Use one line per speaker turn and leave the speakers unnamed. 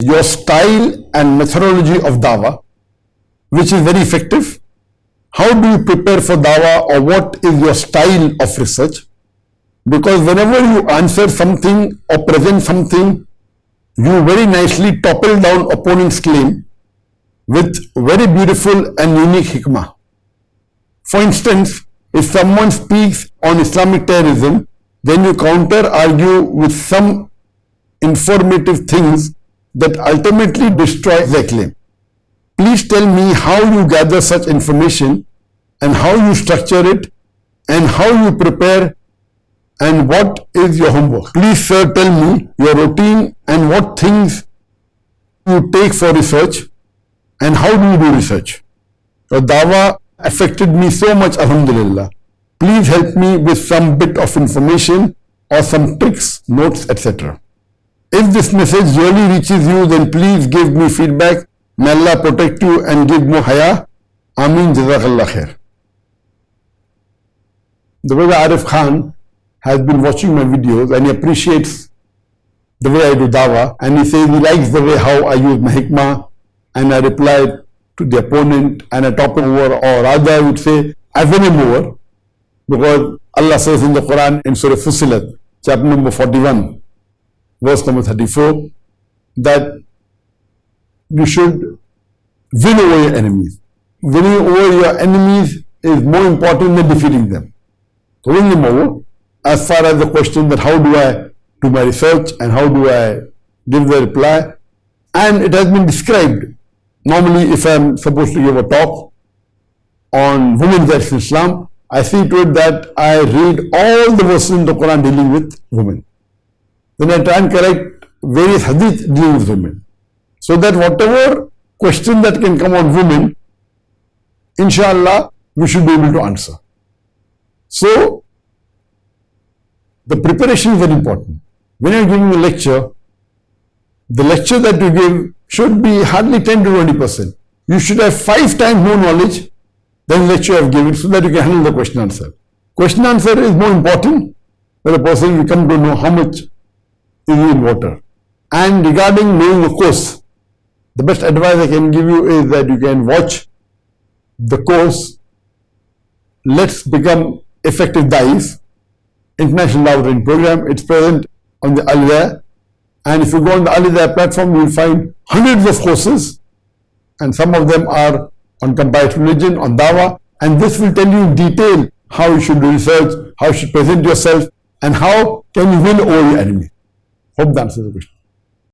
your style and methodology of Dawah, which is very effective. How do you prepare for Dawah, or what is your style of research? Because whenever you answer something or present something, you very nicely topple down opponent's claim with very beautiful and unique hikmah. For instance, if someone speaks on Islamic terrorism, then you counter-argue with some informative things that ultimately destroy their claim. Please tell me how you gather such information and how you structure it and how you prepare and what is your homework. Please, sir, tell me your routine and what things you take for research and how do you do research. Your Dawah affected me so much, alhamdulillah. Please help me with some bit of information or some tricks, notes, etc. If this message really reaches you, then please give me feedback. May Allah protect you and give more haya. Ameen. Jazakallah khair. The brother Arif Khan has been watching my videos and he appreciates the way I do Dawah, and he says he likes the way how I use my hikmah and I reply to the opponent and I top him over, or rather I would say I win him over, because Allah says in the Quran in Surah Fussilat, chapter number 41, verse number 34, that you should win over your enemies. Winning over your enemies is more important than defeating them. So win them over. As far as the question that how do I do my research and how do I give the reply, and it has been described. Normally, if I am supposed to give a talk on women's rights in Islam, I see to it that I read all the verses in the Quran dealing with women. Then I try and correct various hadith dealing with women, so that whatever question that can come on women, inshallah, we should be able to answer. So, the preparation is very important. When you are giving a lecture, the lecture that you give should be hardly 10 to 20%. You should have 5 times more knowledge than the lecture you have given, so that you can handle the question answer. Question answer is more important when a person will come to know how much is in water. And regarding knowing the course, the best advice I can give you is that you can watch the course Let's Become Effective Da'is, International Dawah Training Program. It's present on the Al-Hidayah, and if you go on the Al-Hidayah platform, you will find hundreds of courses, and some of them are on comparative religion, on Dawah, and this will tell you in detail how you should do research, how you should present yourself, and how can you win over your enemy. Hope that answers the question.